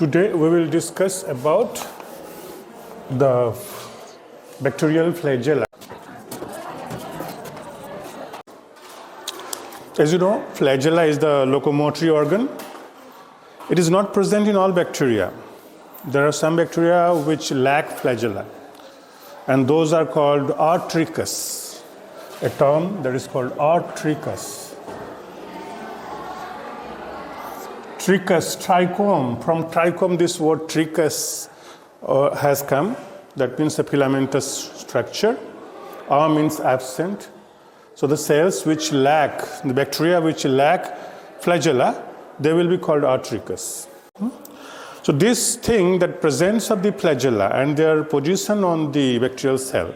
Today we will discuss about the bacterial flagella. As you know, flagella is the locomotory organ. It is not present in all bacteria. There are some bacteria which lack flagella, and those are called artrichous. A term that is called artrichous. Trichus, trichome. From trichome, this word trichus has come. That means a filamentous structure. A means absent. So the cells which lack, the bacteria which lack flagella, they will be called artrichous. So this thing that presents of the flagella and their position on the bacterial cell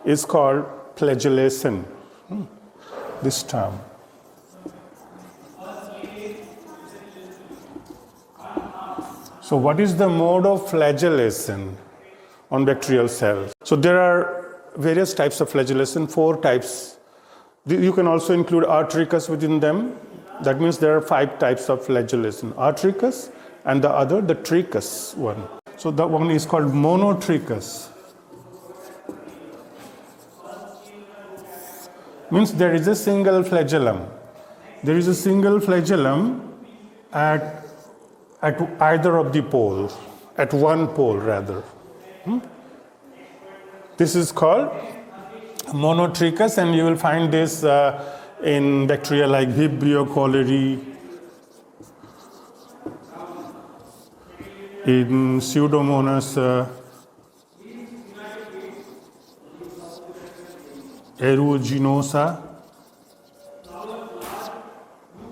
is called flagellation. This term. So what is the mode of flagellation on bacterial cells? So there are various types of flagellation, 4 types. You can also include artrichous within them. That means there are 5 types of flagellation. Artrichous and the other, the trichous one. So that one is called monotrichous. Means there is a single flagellum. There is a single flagellum at either of the poles, at one pole rather. This is called monotrichous, and you will find this in bacteria like Vibrio cholerae, in Pseudomonas aeruginosa.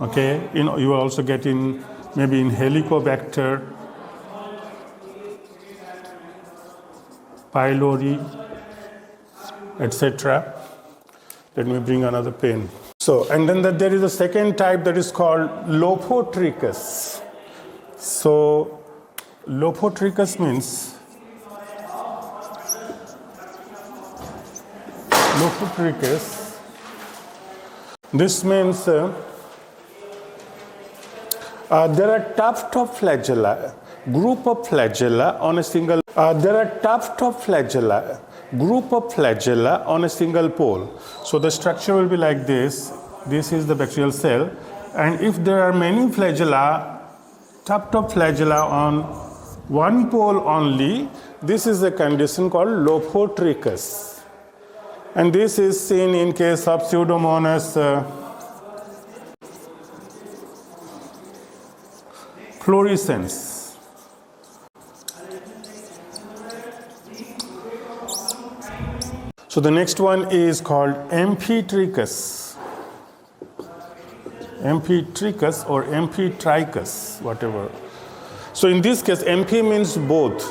Okay, you also get in maybe in Helicobacter pylori, etc. Let me bring another pen. So, and then there is a second type that is called Lophotrichous. So, Lophotrichous means this means there are tuft of flagella, group of flagella on a single. There are tuft of flagella, group of flagella on a single pole. So the structure will be like this. This is the bacterial cell, and if there are many flagella, tuft of flagella on one pole only, this is a condition called Lophotrichous. And this is seen in case of Pseudomonas fluorescens. So the next one is called Amphitrichous. Amphitrichous or Amphitrichous, whatever. So in this case, amphi means both.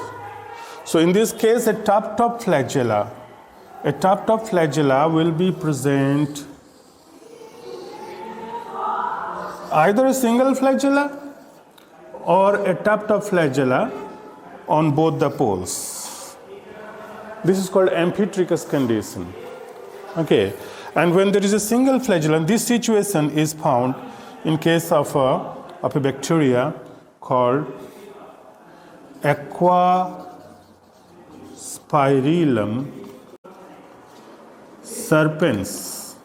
So in this case, a tuft of flagella will be present either a single flagella or a tuft of flagella on both the poles. This is called amphitrichous condition. Okay, and when there is a single flagellum, this situation is found in case of a bacteria called Aquaspirillum serpens.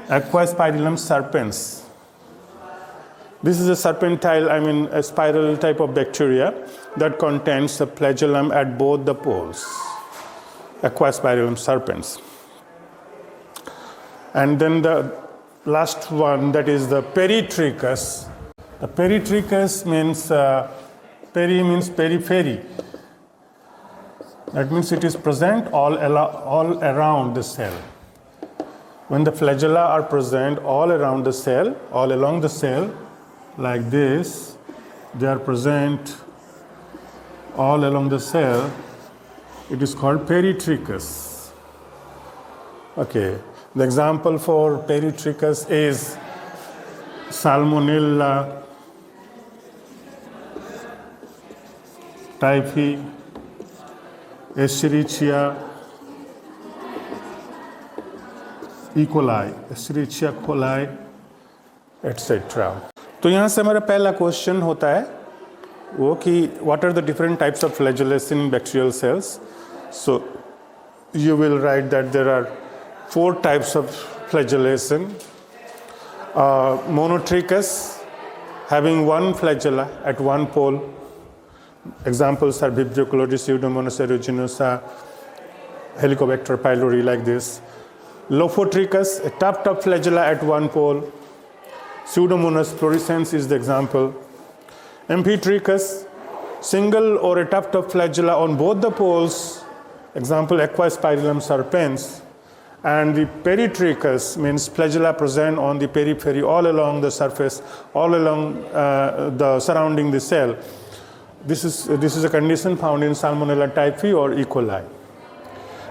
Aquaspirillum serpens. This is a serpentile, a spiral type of bacteria that contains a flagellum at both the poles. Aquaspirillum serpens. And then the last one, that is the peritrichous. The peritrichous means, peri means periphery. That means it is present all around the cell. When the flagella are present all around the cell, all along the cell, like this, they are present all along the cell. It is called peritrichous. Okay, the example for peritrichous is Salmonella typhi, Escherichia E. coli, Escherichia coli, etc. तो यहाँ से हमारा पहला question होता है वो कि what are the different types of flagellation in bacterial cells. So you will write that there are 4 types of flagellation. Monotrichous, having one flagella at one pole. Examples are Vibrio chloride, Pseudomonas aeruginosa, Helicobacter pylori, like this. Lophotrichous, a tuft of flagella at one pole. Pseudomonas fluorescens is the example. Amphitrichous, single or a tuft of flagella on both the poles. Example, Aquaspirillum serpens. And the peritrichous means flagella present on the periphery, all along the surface, all along the surrounding the cell. This is a condition found in Salmonella typhi or E. coli.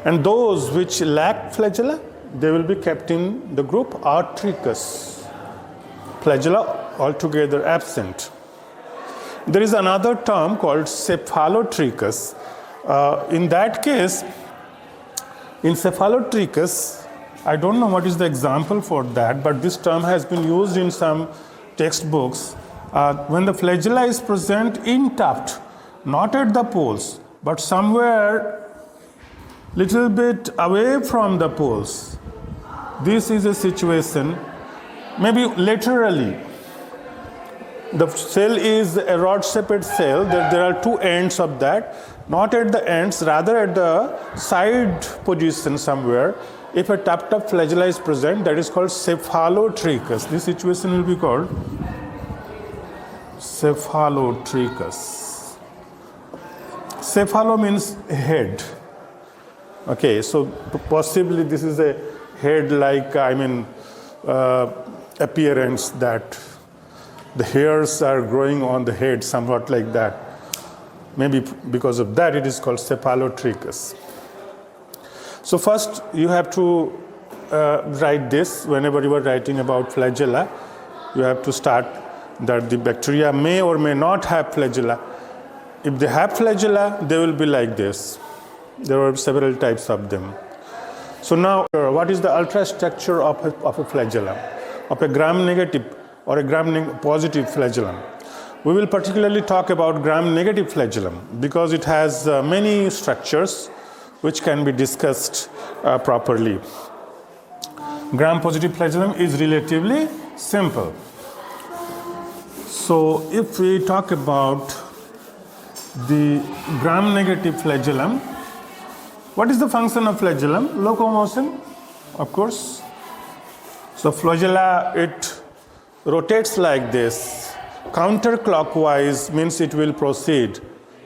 And those which lack flagella, they will be kept in the group Artrichous. Flagella altogether absent. There is another term called Cephalotrichous. In that case, in Cephalotrichous, I don't know what is the example for that, but this term has been used in some textbooks. When the flagella is present in tuft, not at the poles, but somewhere little bit away from the poles. This is a situation, maybe laterally. The cell is a rod-shaped cell. There are 2 ends of that, not at the ends, rather at the side position somewhere. If a tuft of flagella is present, that is called cephalotrichous. This situation will be called cephalotrichous. Cephalo means head. Okay, so possibly this is a head-like, appearance that the hairs are growing on the head, somewhat like that. Maybe because of that, it is called cephalotrichous. So first, you have to write this. Whenever you are writing about flagella, you have to start that the bacteria may or may not have flagella. If they have flagella, they will be like this. There are several types of them. So now, what is the ultrastructure of a flagella, of a gram-negative or a gram-positive flagellum? We will particularly talk about gram-negative flagellum because it has many structures which can be discussed properly. Gram-positive flagellum is relatively simple. So if we talk about the gram-negative flagellum, what is the function of flagellum? Locomotion, of course. So flagella, it rotates like this. Counterclockwise means it will proceed.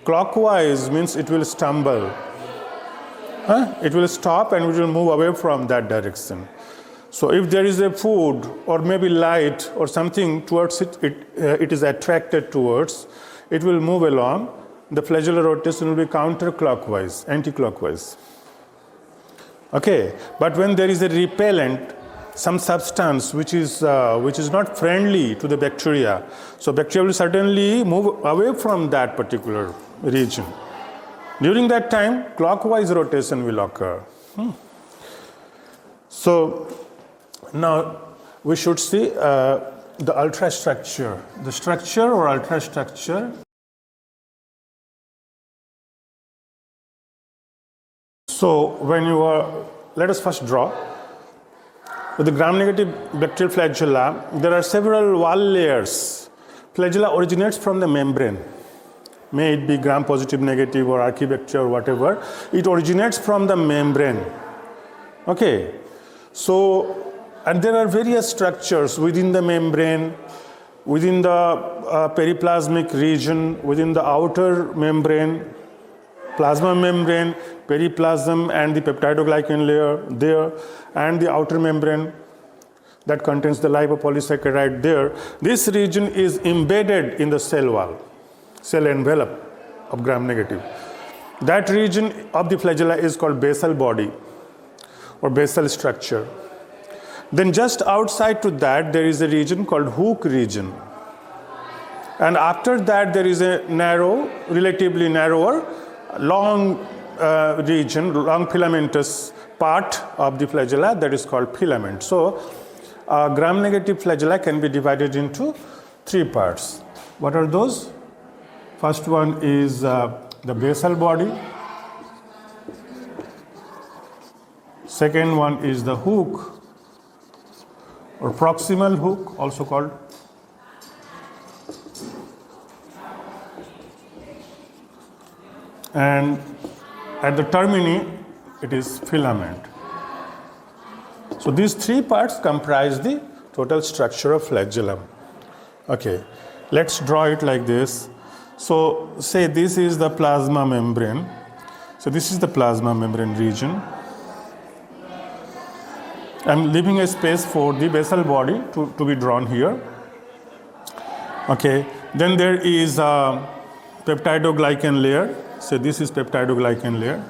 Clockwise means it will stumble. It will stop and it will move away from that direction. So if there is a food or maybe light or something towards it, it is attracted towards, it will move along. The flagellar rotation will be counterclockwise, anti-clockwise. Okay, but when there is a repellent, some substance which is not friendly to the bacteria, so bacteria will certainly move away from that particular region. During that time, clockwise rotation will occur. So now we should see the ultrastructure, the structure or ultrastructure. So when you are, let us first draw. With the gram-negative bacterial flagella, there are several wall layers. Flagella originates from the membrane. May it be gram-positive, negative, or archibacteria or whatever. It originates from the membrane. Okay. So, and there are various structures within the membrane, within the periplasmic region, within the outer membrane, plasma membrane, periplasm, and the peptidoglycan layer there, and the outer membrane that contains the lipopolysaccharide there. This region is embedded in the cell wall, cell envelope of gram-negative. That region of the flagella is called basal body or basal structure. Then just outside to that, there is a region called hook region. And after that, there is a narrow, relatively narrower, long region, long filamentous part of the flagella that is called filament. So gram-negative flagella can be divided into three parts. What are those? First one is the basal body. Second one is the hook or proximal hook, also called. And at the termini, it is filament. So these three parts comprise the total structure of flagellum. Okay, let's draw it like this. So say this is the plasma membrane. So this is the plasma membrane region. I'm leaving a space for the basal body to be drawn here. Okay, then there is a peptidoglycan layer. So this is peptidoglycan layer.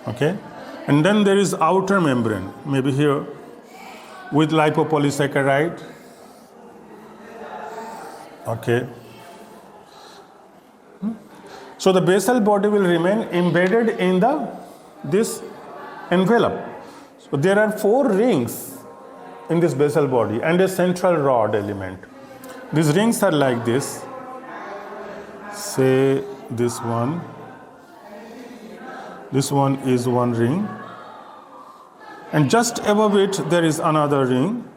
Okay, and then there is outer membrane, maybe here, with lipopolysaccharide. Okay. So the basal body will remain embedded in this envelope. So there are 4 rings in this basal body and a central rod element. These rings are like this. Say this one. This one is one ring. And just above it there is another ring.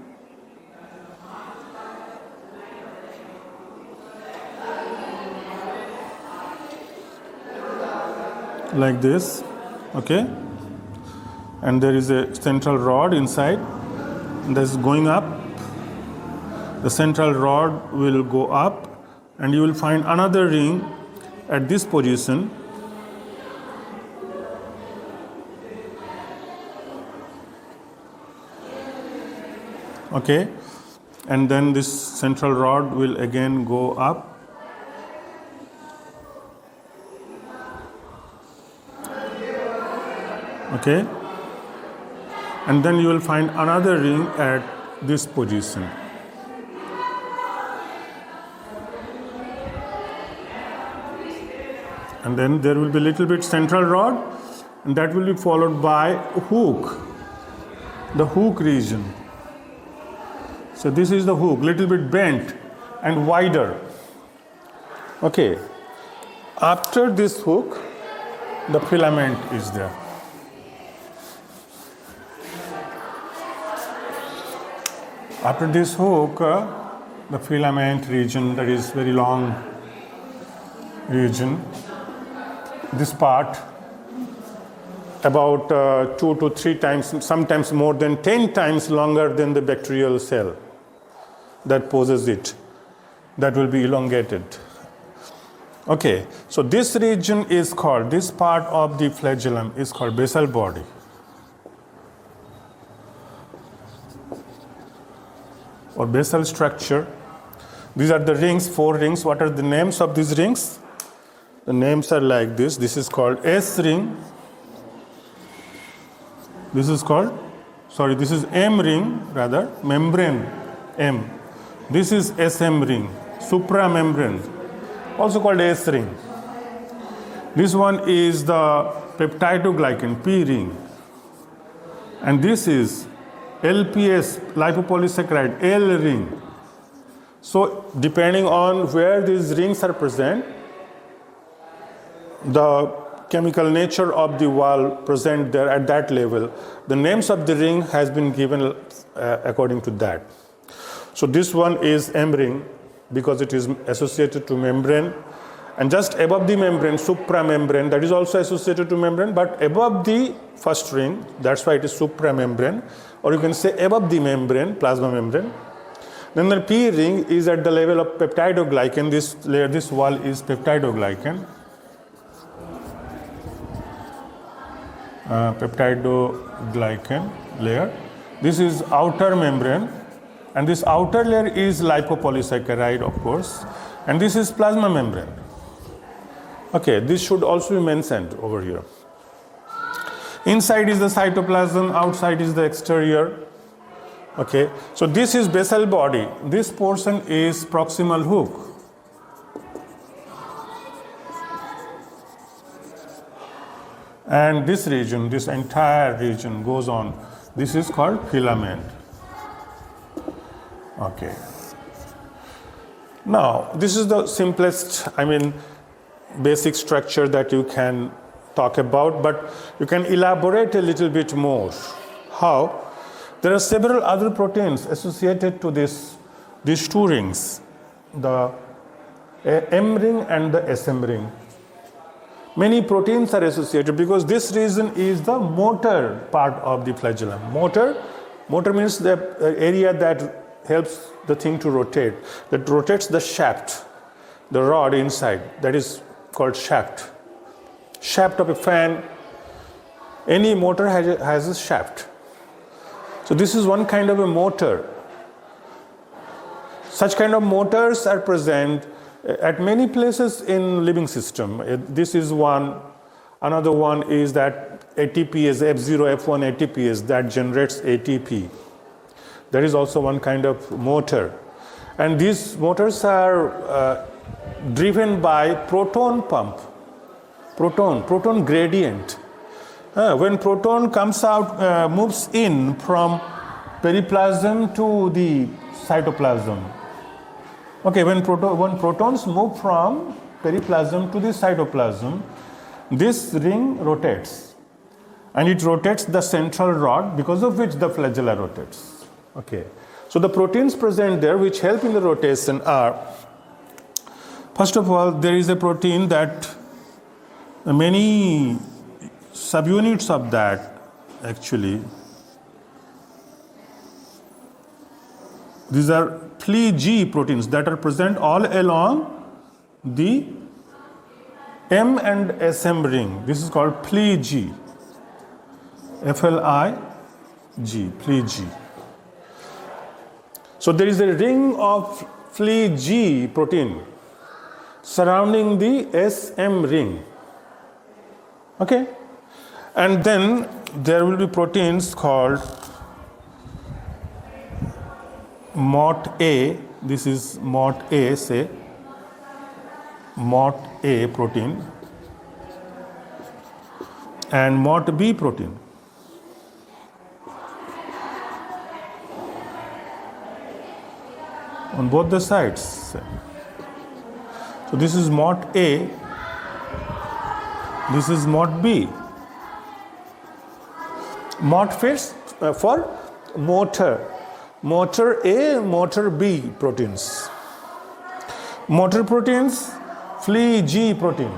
Like this. Okay. And there is a central rod inside. And this is going up. The central rod will go up, and you will find another ring at this position. Okay, and then this central rod will again go up. Okay, and then you will find another ring at this position. And then there will be a little bit central rod, and that will be followed by hook, the hook region. So this is the hook, little bit bent and wider. Okay, after this hook, the filament is there. After this hook, the filament region, that is very long region, this part about 2 to 3 times, sometimes more than 10 times longer than the bacterial cell that poses it, that will be elongated. Okay, so this region is called, this part of the flagellum is called basal body. Or basal structure. These are the rings, 4 rings. What are the names of these rings? The names are like this. This is called S ring. This is M ring, rather, membrane M. This is SM ring, supramembrane, also called S ring. This one is the peptidoglycan, P ring. And this is LPS, lipopolysaccharide, L ring. So depending on where these rings are present, the chemical nature of the wall present there at that level, the names of the ring has been given according to that. So this one is M ring because it is associated to membrane, and just above the membrane, supramembrane, that is also associated to membrane, but above the first ring, that's why it is supramembrane, or you can say above the membrane, plasma membrane. Then the P ring is at the level of peptidoglycan. This layer, this wall is peptidoglycan. Peptidoglycan layer. This is outer membrane, and this outer layer is lipopolysaccharide, of course, and this is plasma membrane. Okay, this should also be mentioned over here. Inside is the cytoplasm, outside is the exterior. Okay, so this is basal body. This portion is proximal hook. And this region, this entire region goes on. This is called filament. Okay. Now, this is the simplest, basic structure that you can talk about, but you can elaborate a little bit more. How? There are several other proteins associated to these two rings, the M ring and the SM ring. Many proteins are associated because this region is the motor part of the flagellum. Motor means the area that helps the thing to rotate, that rotates the shaft, the rod inside, that is called shaft. Shaft of a fan, any motor has a shaft. So this is one kind of a motor. Such kind of motors are present at many places in living system. This is one. Another one is that ATPase, F0, F1 ATPase that generates ATP. There is also one kind of motor. And these motors are driven by proton pump, proton gradient. When proton comes out, moves in from periplasm to the cytoplasm. Okay, when protons move from periplasm to the cytoplasm, this ring rotates. And it rotates the central rod, because of which the flagella rotates. Okay, so the proteins present there which help in the rotation are, first of all, there is a protein that many subunits of that actually, these are Fli-G proteins that are present all along the M and SM ring. This is called Fli-G, F-L-I-G, Fli-G. So there is a ring of Fli-G protein surrounding the SM ring. Okay? And then there will be proteins called MOT-A. This is MOT-A, say, MOT-A protein, and MOT-B protein. On both the sides. So this is MOT-A, this is MOT-B. MOT fits for motor. Motor A, motor B proteins. Motor proteins, Fli-G protein.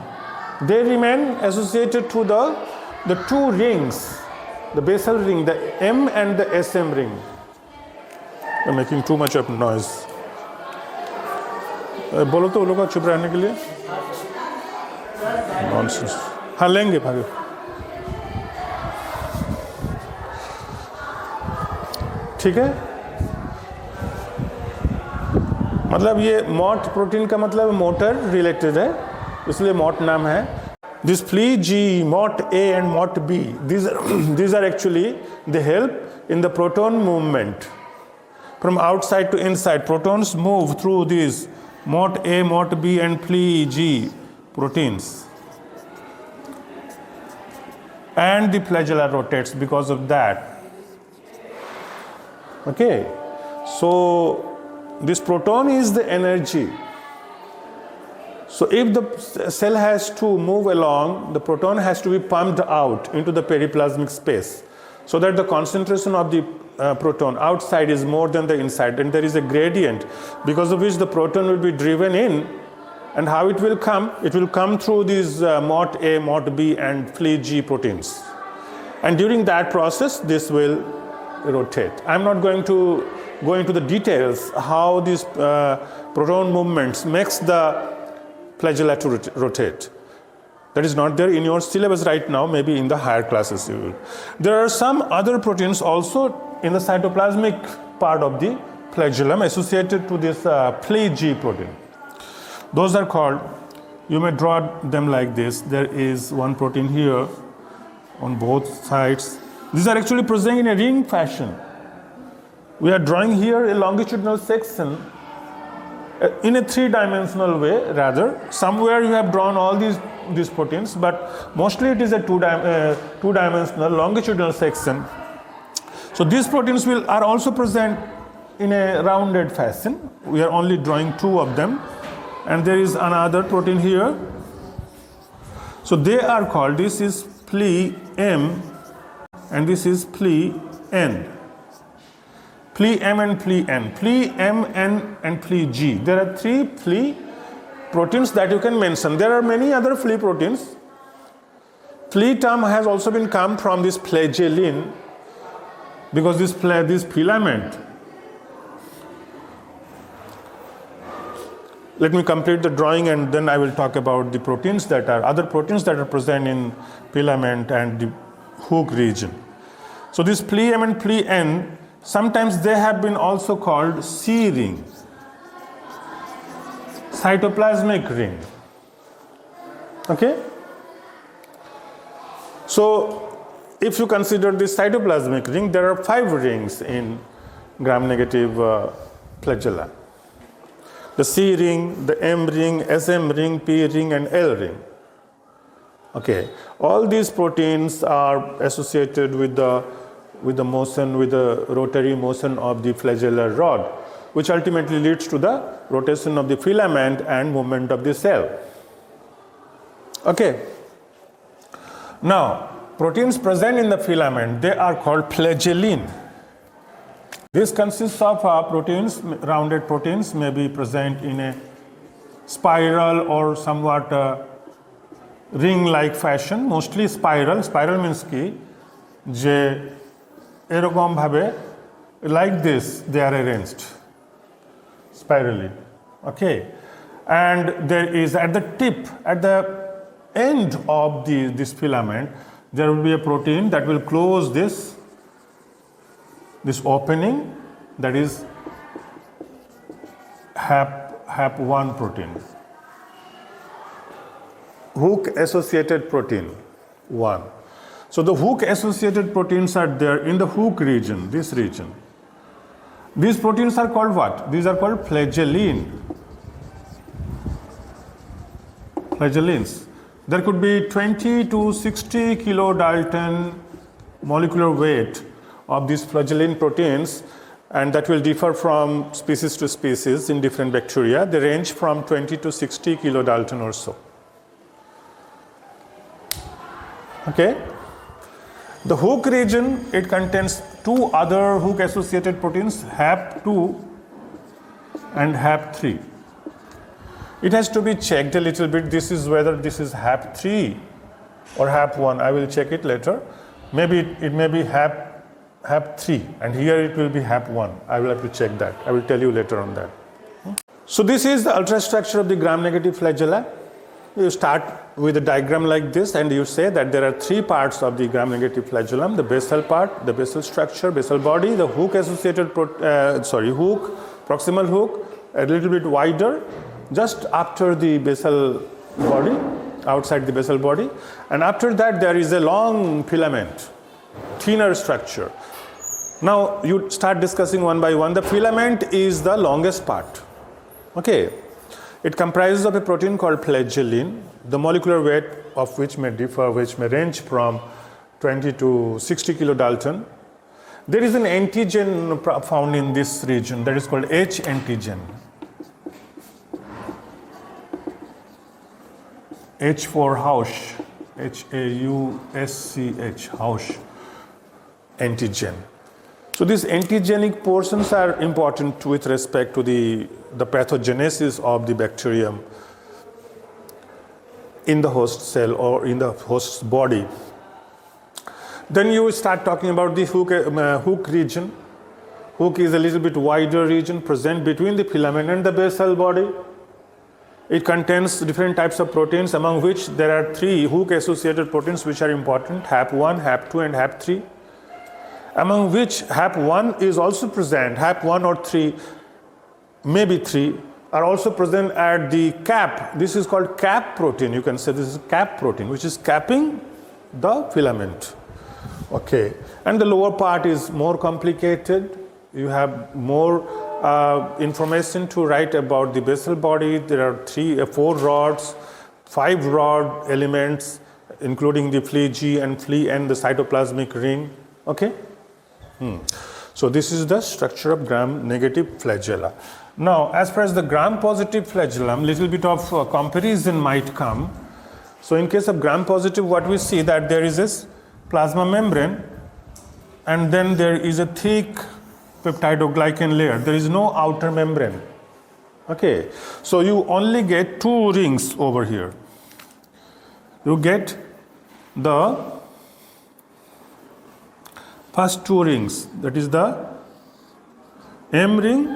They remain associated to the two rings, the basal ring, the M and the SM ring. They're making too much of noise. बोलो तो वो लोग चुप रहने के लिए nonsense हाँ लेंगे भाई ठीक है मतलब ये मॉट प्रोटीन का मतलब मोटर रिलेटेड है इसलिए मॉट नाम है this Fli-G, MOT-A and MOT-B, these are actually, they help in the proton movement from outside to inside. Protons move through these MOT-A, MOT-B and Fli-G proteins. And the flagella rotates because of that. Okay, so this proton is the energy. So if the cell has to move along, the proton has to be pumped out into the periplasmic space so that the concentration of the proton outside is more than the inside, and there is a gradient because of which the proton will be driven in. And how it will come? It will come through these MOT-A, MOT-B and Fli-G proteins. And during that process, this will rotate. I'm not going to go into the details how these proton movements makes the flagella to rotate. That is not there in your syllabus right now, maybe in the higher classes you will. There are some other proteins also in the cytoplasmic part of the flagellum associated to this Fli-G protein. Those are called, you may draw them like this. There is one protein here on both sides. These are actually present in a ring fashion. We are drawing here a longitudinal section in a three-dimensional way, rather. Somewhere you have drawn all these proteins, but mostly it is a two-dimensional longitudinal section. So these proteins are also present in a rounded fashion. We are only drawing two of them, and there is another protein here. So they are called, this is pli M and this is pli N. Pli M and pli N. Pli M, N and pli G. There are three pli proteins that you can mention. There are many other pli proteins. Pli term has also been come from this flagellin, because this filament. Let me complete the drawing and then I will talk about the proteins that are, other proteins that are present in filament and the hook region. So this pli M and pli N, sometimes they have been also called C ring, cytoplasmic ring. Okay? So if you consider this cytoplasmic ring, there are 5 rings in gram-negative flagella. The C ring, the M ring, SM ring, P ring and L ring. Okay, all these proteins are associated with the motion, with the rotary motion of the flagellar rod, which ultimately leads to the rotation of the filament and movement of the cell. Okay. Now, proteins present in the filament, they are called flagellin. This consists of proteins, rounded proteins may be present in a spiral or somewhat ring-like fashion, mostly spiral. Spiral means ki je erokom bhabe, like this they are arranged spirally. Okay, and there is at the tip, at the end of this filament, there will be a protein that will close this opening, that is HAP1 protein, hook associated protein 1. So the hook associated proteins are there in the hook region, this region. These proteins are called what? These are called flagellin. Flagellins. There could be 20 to 60 kilodalton molecular weight of these flagellin proteins, and that will differ from species to species in different bacteria. They range from 20 to 60 kilodalton or so. Okay. The hook region, it contains 2 other hook associated proteins, HAP2 and HAP3. It has to be checked a little bit. This is whether this is HAP3 or HAP1. I will check it later. Maybe it may be HAP3 and here it will be HAP1. I will have to check that. I will tell you later on that. So this is the ultrastructure of the gram-negative flagella. You start with a diagram like this and you say that there are 3 parts of the gram-negative flagellum: the basal part, the basal structure, basal body, the hook associated, hook, proximal hook, a little bit wider, just after the basal body, outside the basal body, and after that there is a long filament, thinner structure. Now you start discussing one by one. The filament is the longest part. Okay, it comprises of a protein called flagellin, the molecular weight of which may differ, which may range from 20 to 60 kilodalton. There is an antigen found in this region that is called H antigen. H for Hausch, H-A-U-S-C-H, Hausch antigen. So these antigenic portions are important with respect to the pathogenesis of the bacterium in the host cell or in the host's body. Then you start talking about the hook region. Hook is a little bit wider region present between the filament and the basal body. It contains different types of proteins, among which there are 3 hook-associated proteins which are important: HAP1, HAP2, and HAP3. Among which HAP1 is also present. HAP1 or 3, maybe 3, are also present at the cap. This is called cap protein. You can say this is cap protein, which is capping the filament. Okay, and the lower part is more complicated. You have more information to write about the basal body. There are 4 rods, 5 rod elements, including the flea G and flea N, the cytoplasmic ring. Okay. So this is the structure of gram-negative flagella. Now, as far as the gram-positive flagellum, little bit of comparison might come. So in case of gram-positive, what we see that there is this plasma membrane, and then there is a thick peptidoglycan layer. There is no outer membrane. Okay, so you only get two rings over here. You get the first two rings, that is the M ring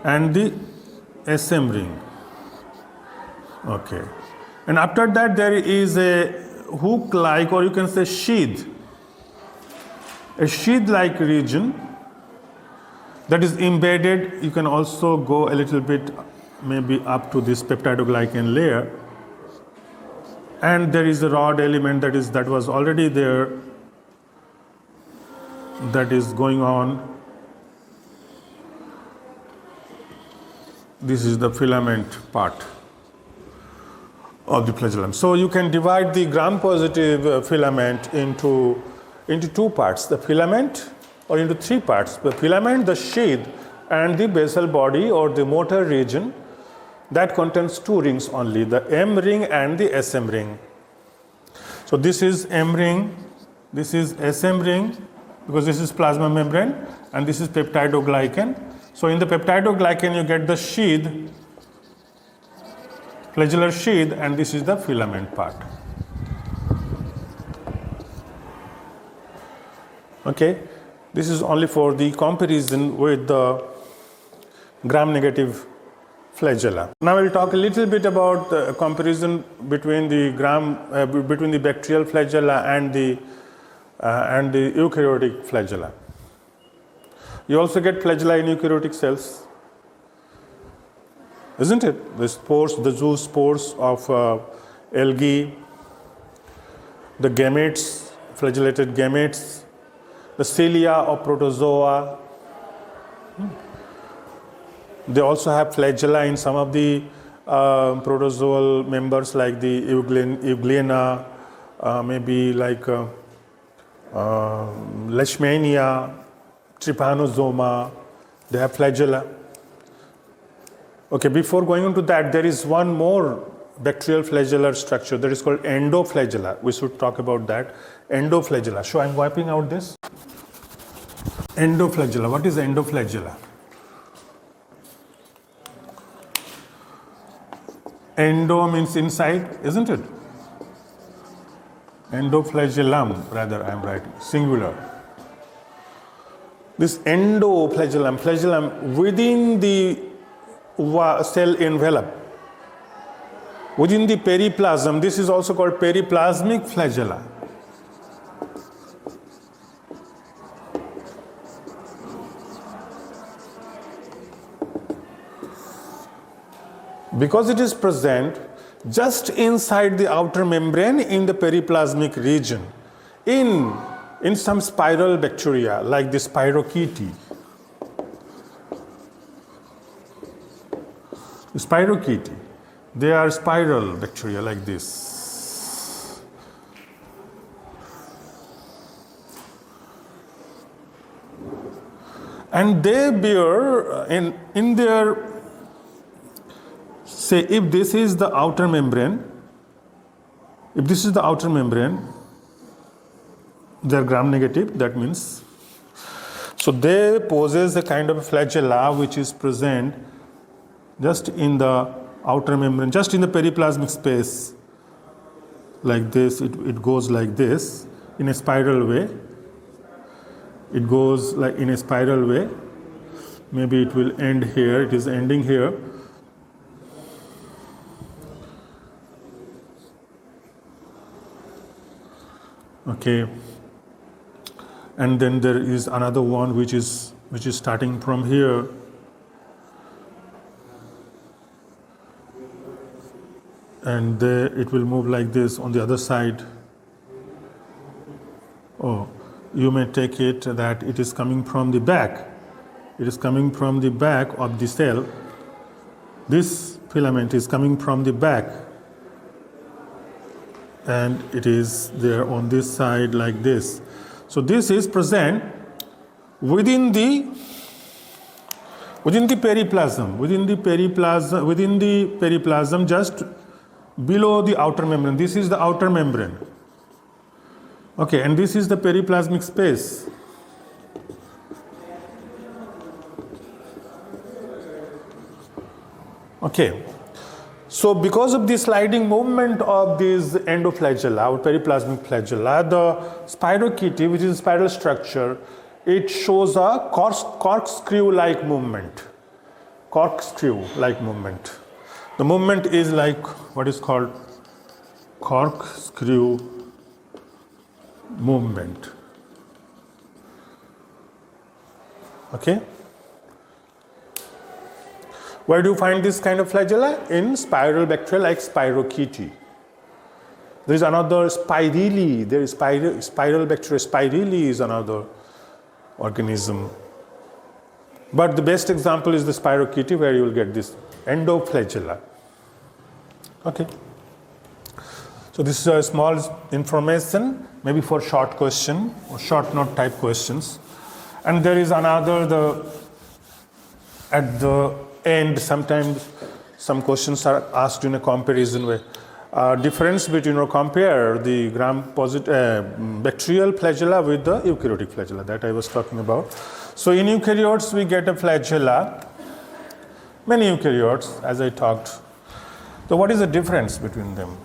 and the SM ring. Okay, and after that there is a hook-like, or you can say sheath, a sheath-like region that is embedded. You can also go a little bit maybe up to this peptidoglycan layer, and there is a rod element that was already there, that is going on. This is the filament part of the flagellum. So you can divide the gram-positive filament into two parts, the filament, or into three parts: the filament, the sheath, and the basal body or the motor region that contains two rings only, the M ring and the SM ring. So this is M ring, this is SM ring, because this is plasma membrane, and this is peptidoglycan. So in the peptidoglycan you get the sheath, flagellar sheath, and this is the filament part. Okay, this is only for the comparison with the gram-negative flagella. Now we'll talk a little bit about the comparison between the bacterial flagella and the eukaryotic flagella. You also get flagella in eukaryotic cells, isn't it? The spores, the zoospores of algae, the gametes, flagellated gametes, the cilia of protozoa. They also have flagella in some of the protozoal members, like the Euglena, maybe like Leishmania, Trypanosoma. They have flagella. Okay, before going on to that, there is one more bacterial flagellar structure that is called endoflagella. We should talk about that. Endoflagella. So I'm wiping out this. Endoflagella. What is endoflagella? Endo means inside, isn't it? Endoflagellum, rather, I am writing, singular. This endoflagellum, flagellum within the cell envelope, within the periplasm, this is also called periplasmic flagella. Because it is present just inside the outer membrane in the periplasmic region, in some spiral bacteria like the spirochaete. Spirochaete, they are spiral bacteria like this. And they bear in their, say, if this is the outer membrane, they are gram-negative, that means. So they possess a kind of flagella which is present just in the outer membrane, just in the periplasmic space, like this. It goes like this in a spiral way. It goes like in a spiral way. Maybe it will end here. It is ending here. Okay, and then there is another one which is starting from here, and it will move like this on the other side. Oh, you may take it that it is coming from the back. It is coming from the back of the cell. This filament is coming from the back, and it is there on this side like this. So this is present within the periplasm, just below the outer membrane. This is the outer membrane. Okay, and this is the periplasmic space. Okay, so because of the sliding movement of these endoflagella or periplasmic flagella, the spirochaete, which is a spiral structure, it shows a corkscrew-like movement. Corkscrew-like movement. The movement is like what is called corkscrew movement. Okay. Where do you find this kind of flagella? In spiral bacteria like spirochaete. There is another spirally. There is spiral bacteria. Spirally is another organism. But the best example is the spirochaete, where you will get this endoflagella. Okay. So this is a small information, maybe for short question or short note type questions. And there is another, at the end, sometimes some questions are asked in a comparison way. Difference between, or compare the bacterial flagella with the eukaryotic flagella that I was talking about. So in eukaryotes, we get a flagella, many eukaryotes, as I talked. So what is the difference between them?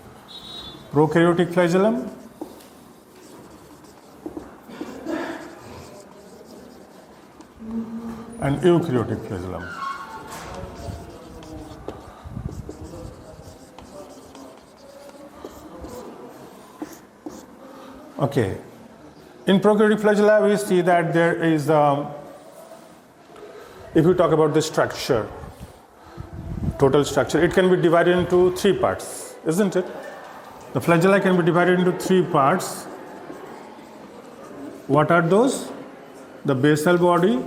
Prokaryotic flagellum and eukaryotic flagellum. Okay. In prokaryotic flagella, we see that there is, if you talk about the structure, total structure, it can be divided into 3 parts, isn't it? The flagella can be divided into 3 parts. What are those? The basal body,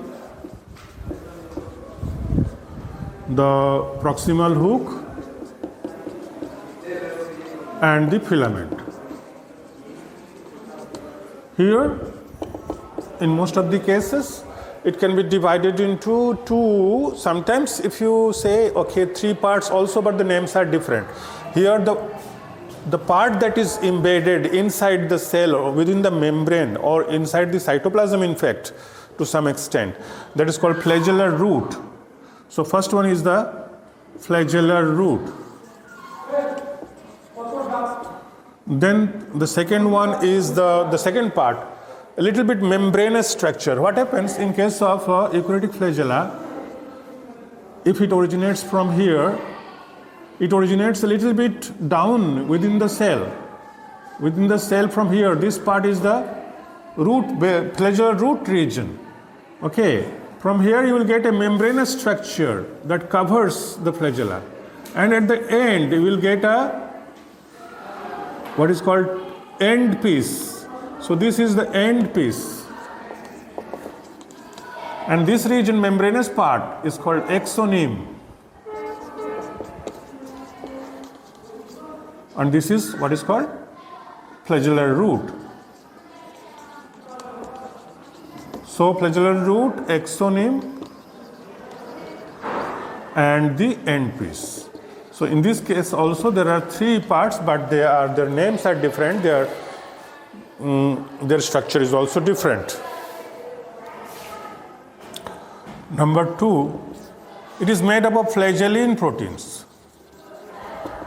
the proximal hook, and the filament. Here, in most of the cases, it can be divided into 2. Sometimes if you say, okay, 3 parts also, but the names are different. Here, the part that is embedded inside the cell or within the membrane or inside the cytoplasm, in fact, to some extent, that is called flagellar root. So first one is the flagellar root. Then the second one is the second part, a little bit membranous structure. What happens in case of eukaryotic flagella, if it originates from here, it originates a little bit down within the cell. Within the cell from here, this part is the flagellar root region. Okay, from here you will get a membranous structure that covers the flagella. And at the end, you will get what is called end piece. So this is the end piece. And this region, membranous part, is called exonyme. And this is what is called flagellar root. So flagellar root, exonyme, and the end piece. So in this case also there are 3 parts, but their names are different. Their structure is also different. Number 2, it is made up of flagellin proteins.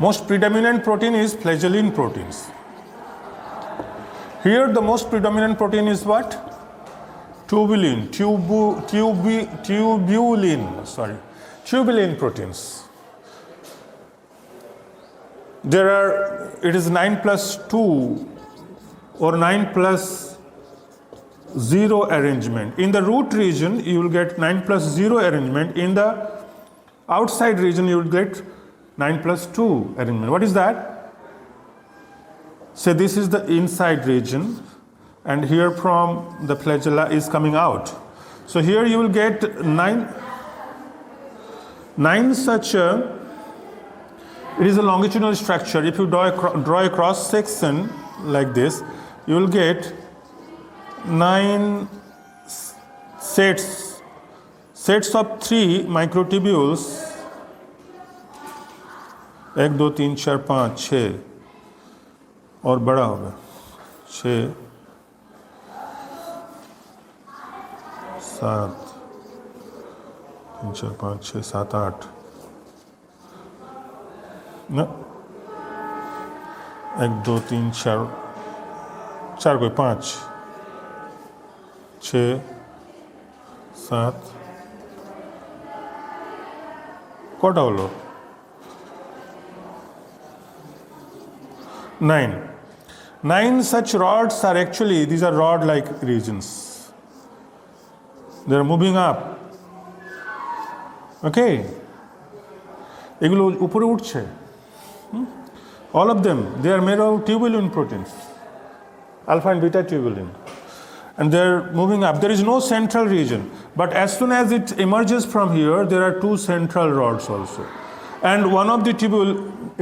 Most predominant protein is flagellin proteins. Here the most predominant protein is what? Tubulin proteins. It is 9+2 or 9+0 arrangement. In the root region, you will get 9+0 arrangement. In the outside region, you will get 9+2 arrangement. What is that? So this is the inside region, and here from the flagella is coming out. So here you will get 9 such it is a longitudinal structure. If you draw a cross section like this, you will get 9 sets of 3 microtubules 1 2 3 4 5 6 और बड़ा होगा 6 7 3 4 5 6 7 8 ना 1 2 3 4 कोई 5 6 7 কটা হলো 9 such rods are actually, these are rod like regions, they are moving up. Okay, এগুলো উপরে উঠছে, all of them, they are made of tubulin proteins, alpha and beta tubulin, and they are moving up. There is no central region, but as soon as it emerges from here, there are 2 central rods also, and one of the tubule,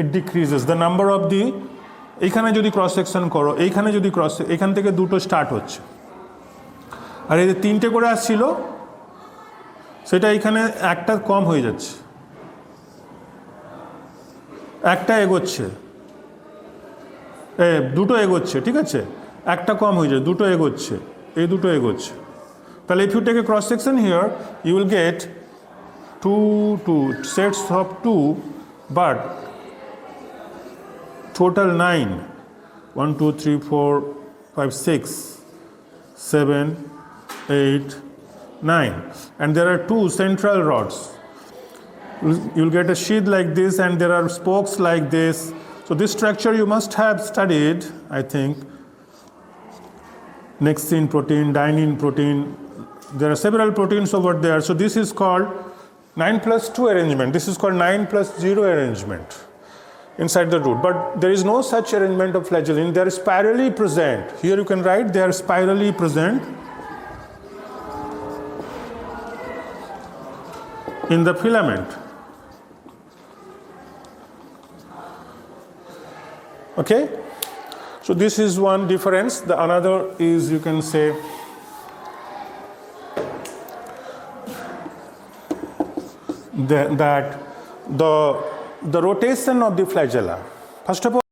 it decreases the number of the, এইখানে যদি cross section করো, এইখানে যদি এখান থেকে 2টো start হচ্ছে, আর এই যে 3টে করে আসছিল সেটা এইখানে একটা কম হয়ে যাচ্ছে, একটা এগোচ্ছে, 2টো এগোচ্ছে, ঠিক আছে, একটা কম হয়ে যায়, 2টো এগোচ্ছে, এই 2টো এগোচ্ছে, তাহলে if you take a cross section here you will get 2 sets of 2 but total 9 1 2 3 4 5 6 7 8 9, and there are 2 central rods. You'll get a sheath like this and there are spokes like this. So this structure you must have studied, I think, nextin protein, dynein protein, there are several proteins over there. So this is called 9+2 arrangement, this is called 9+0 arrangement inside the root, but there is no such arrangement of flagellin. They are spirally present. Here you can write they are spirally present in the filament. Okay, so this is one difference. The another is, you can say, that the rotation of the flagella. First of all,